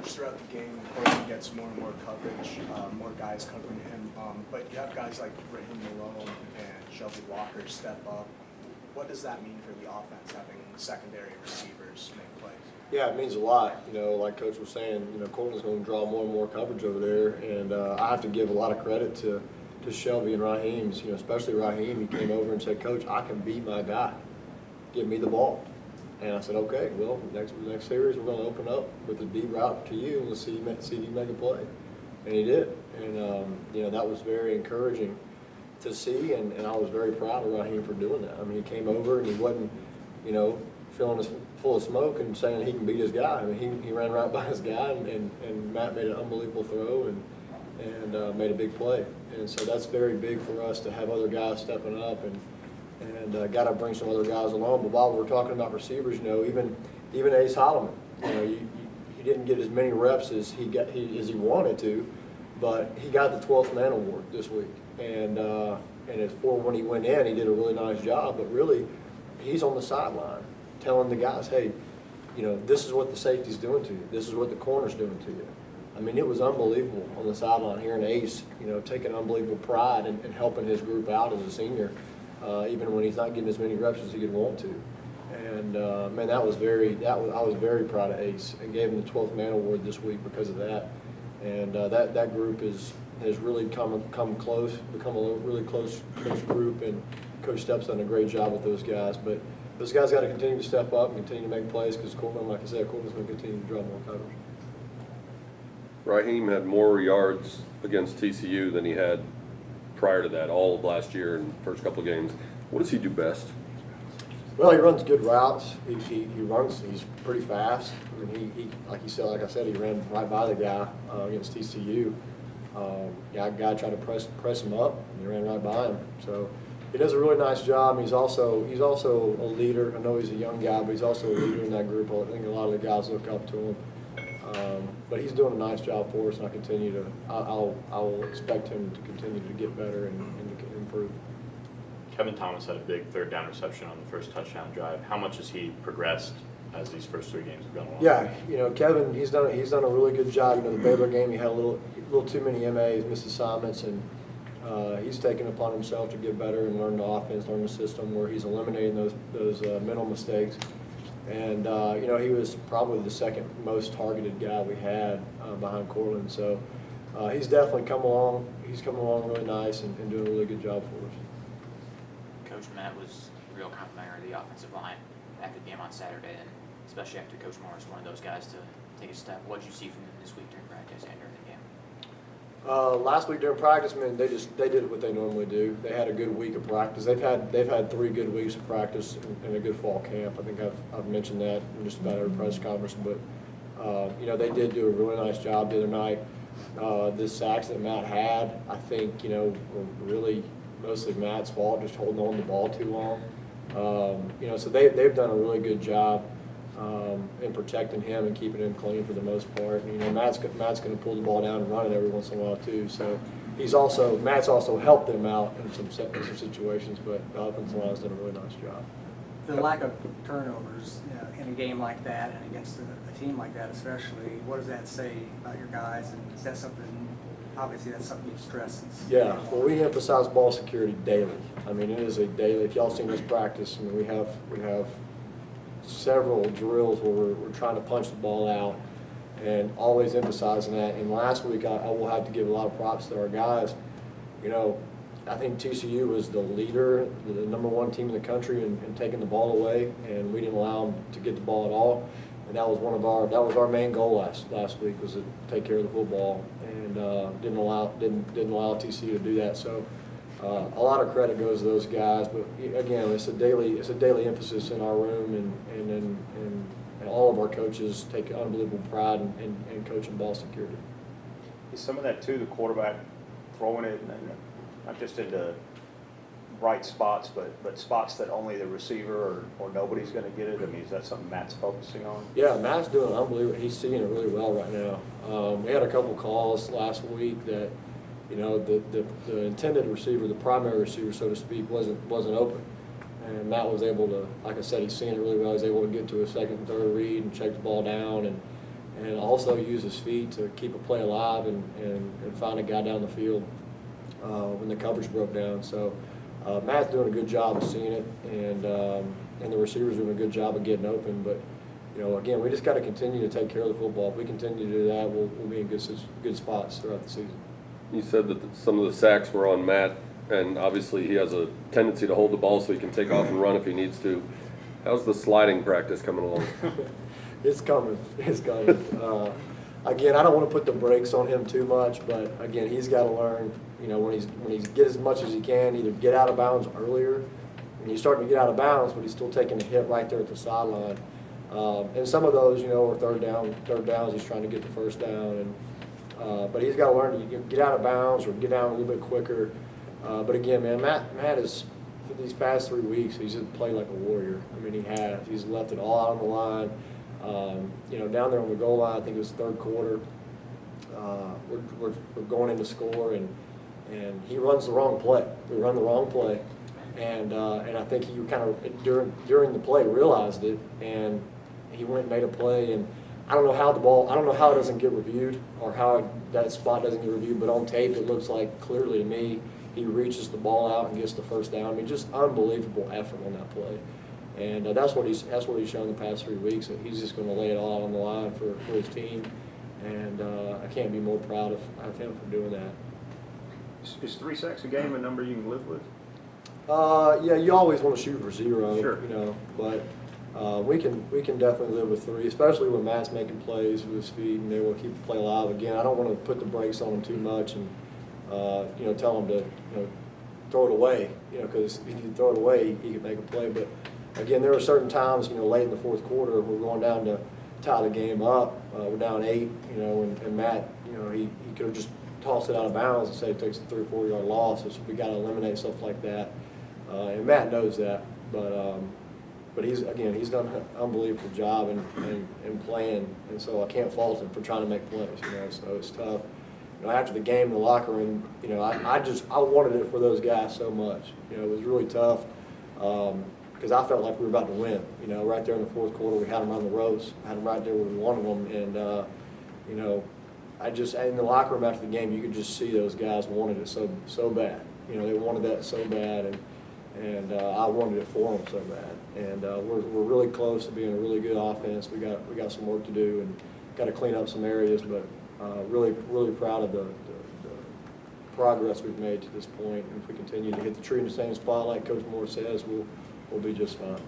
Coach, throughout the game, Courtland gets more and more coverage, more guys covering him. But you have guys like Raheem Malone and Shelby Walker step up. What does that mean for the offense, having secondary receivers make plays? Yeah, it means a lot. You know, like Coach was saying, you know, Courtland's going to draw more and more coverage over there, and I have to give a lot of credit to Shelby and Raheem. You know, especially Raheem. He came over and said, "Coach, I can beat my guy. Give me the ball." And I said, "Okay, well, next series we're going to open up with a deep route to you, and we'll see you make a play." And he did, and you know, that was very encouraging to see, and I was very proud of Raheem for doing that. I mean, he came over and he wasn't, you know, feeling full of smoke and saying he can beat his guy. I mean, he ran right by his guy, and Matt made an unbelievable throw and made a big play. And so that's very big for us to have other guys stepping up and got to bring some other guys along. But while we're talking about receivers, you know, even Ace Holloman, you know, he didn't get as many reps as he wanted to, but he got the 12th man award this week. And it's for when he went in, he did a really nice job. But really, he's on the sideline telling the guys, "Hey, you know, this is what the safety's doing to you. This is what the corner's doing to you." I mean, it was unbelievable on the sideline hearing Ace, you know, taking unbelievable pride in helping his group out as a senior, even when he's not getting as many reps as he could want to. And man, I was very proud of Ace and gave him the 12th man award this week because of that. And that group has really come close, become a really close group, and Coach Stepp's done a great job with those guys. But those guys got to continue to step up and continue to make plays because Courtland, like I said, Courtland's going to continue to draw more coverage. Raheem had more yards against TCU than he had prior to that, all of last year and first couple of games. What does he do best? Well, he runs good routes. He's pretty fast. I mean, he like I said, he ran right by the guy against TCU. Guy tried to press him up, and he ran right by him. So he does a really nice job. He's also a leader. I know he's a young guy, but he's also a leader in that group. I think a lot of the guys look up to him. But he's doing a nice job for us, and I will expect him to continue to get better and to improve. Kevin Thomas had a big third down reception on the first touchdown drive. How much has he progressed as these first 3 games have gone along? Yeah, you know, Kevin, he's done a really good job. You know, the Baylor game, he had a little too many MAs, missed assignments, and he's taken it upon himself to get better and learn the offense, learn the system where he's eliminating those mental mistakes. And you know, he was probably the second most targeted guy we had behind Courtland. So he's definitely come along. He's come along really nice and doing a really good job for us. Coach Matt was real complimentary of the offensive line after the game on Saturday, and especially after Coach Morris, one of those guys to take a step. What did you see from them this week during practice and during the game? Last week during practice, man, they did what they normally do. They had a good week of practice. They've had 3 good weeks of practice and a good fall camp. I think I've mentioned that in just about every press conference. But you know, they did do a really nice job the other night. The sacks that Matt had, I think, you know, were really mostly Matt's fault, just holding on to the ball too long. You know, so they've done a really good job in protecting him and keeping him clean for the most part. And, you know, Matt's going to pull the ball down and run it every once in a while too. So Matt's also helped them out in some situations, but the offensive line's done a really nice job. The lack of turnovers in a game like that and against a team like that especially, what does that say about your guys? And is that something, obviously that's something you've stressed since? Yeah, well, we emphasize ball security daily. I mean, it is a daily, if y'all seen this practice, I mean, we have several drills where we're trying to punch the ball out and always emphasizing that. And last week, I will have to give a lot of props to our guys. You know, I think TCU was the leader, the #1 team in the country in taking the ball away, and we didn't allow them to get the ball at all. And that was our main goal last week, was to take care of the football, and didn't allow TCU to do that. So a lot of credit goes to those guys. But again, it's a daily emphasis in our room, and all of our coaches take unbelievable pride in coaching ball security. Is some of that too the quarterback throwing it, and not just into right spots, but spots that only the receiver or nobody's going to get it? I mean, is that something Matt's focusing on? Yeah, Matt's doing unbelievable. He's seeing it really well right now. We had a couple calls last week that, you know, the intended receiver, the primary receiver, so to speak, wasn't open. And Matt was able to, like I said, he's seeing it really well. He's able to get to a second and third read and check the ball down. and also use his feet to keep a play alive and find a guy down the field when the coverage broke down. So Matt's doing a good job of seeing it, and the receivers doing a good job of getting open. But again, we just got to continue to take care of the football. If we continue to do that, we'll be in good spots throughout the season. You said that some of the sacks were on Matt, and obviously he has a tendency to hold the ball so he can take off and run if he needs to. How's the sliding practice coming along? It's coming. It's coming. Again, I don't want to put the brakes on him too much, but again, he's got to learn. When he's get as much as he can, either get out of bounds earlier, and he's starting to get out of bounds, but he's still taking a hit right there at the sideline. And some of those, are third downs. He's trying to get the first down, but he's got to learn to get out of bounds or get down a little bit quicker. But again, man, Matt is, for these past 3 weeks, he's just played like a warrior. I mean, he has. He's left it all out on the line. Down there on the goal line, I think it was third quarter. We're going in to score, and he runs the wrong play. We run the wrong play, and I think he kind of during the play realized it, and he went and made a play. And I don't know how it doesn't get reviewed or how that spot doesn't get reviewed, but on tape it looks like clearly to me he reaches the ball out and gets the first down. I mean, just unbelievable effort on that play. And that's what he's shown the past 3 weeks. That he's just going to lay it all out on the line for his team, and I can't be more proud of him for doing that. Is 3 sacks a game a number you can live with? Yeah, you always want to shoot for 0, Sure. But we can definitely live with 3, especially when Matt's making plays with his feet and able to keep the play alive. Again, I don't want to put the brakes on him too much and tell him to throw it away, because if you throw it away, he can make a play. But again, there are certain times, late in the fourth quarter, we're going down to tie the game up. We're down 8, and Matt, he could have just tossed it out of bounds and say it takes a 3 or 4 yard loss. So we got to eliminate stuff like that, and Matt knows that. But he's done an unbelievable job in playing, and so I can't fault him for trying to make plays. So it's tough. After the game in the locker room, I wanted it for those guys so much. It was really tough. Because I felt like we were about to win. Right there in the fourth quarter, we had them on the ropes, had them right there where we wanted them, and in the locker room after the game, you could just see those guys wanted it so bad. They wanted that so bad, and I wanted it for them so bad. And we're really close to being a really good offense. We got some work to do and got to clean up some areas, but really proud of the progress we've made to this point. And if we continue to hit the tree in the same spot, like Coach Moore says, we'll be just fine.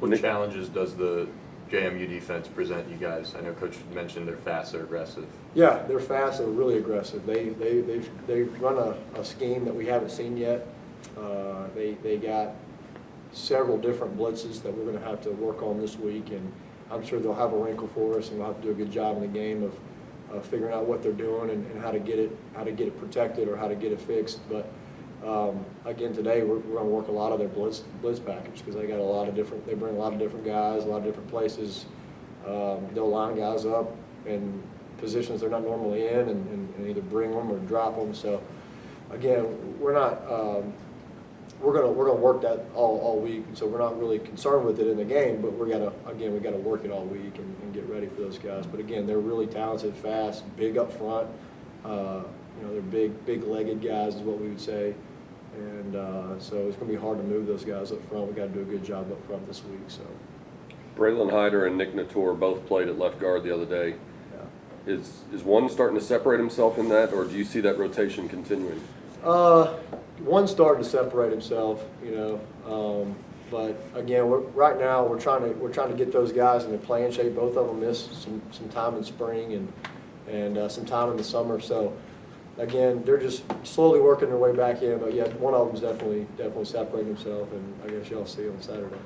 What challenges does the JMU defense present you guys? I know Coach mentioned they're fast, they're aggressive. Yeah, they're fast, they're really aggressive. They run a scheme that we haven't seen yet. They got several different blitzes that we're going to have to work on this week, and I'm sure they'll have a wrinkle for us, and we'll have to do a good job in the game of figuring out what they're doing and how to get it protected or how to get it fixed. But again, today we're going to work a lot of their blitz package, because they got they bring a lot of different guys, a lot of different places. They'll line guys up in positions they're not normally in, and either bring them or drop them. So again, we're gonna work that all week, so we're not really concerned with it in the game. But we gotta work it all week and get ready for those guys. But again, they're really talented, fast, big up front. They're big-legged guys is what we would say, and so it's going to be hard to move those guys up front. We got to do a good job up front this week. So, Braylon Hyder and Nick Nator both played at left guard the other day. Yeah. Is one starting to separate himself in that, or do you see that rotation continuing? One's starting to separate himself, but again, right now we're trying to get those guys in the playing shape. Both of them missed some time in spring and some time in the summer. So again, they're just slowly working their way back in. But yeah, one of them's definitely separating himself, and I guess y'all see on Saturday.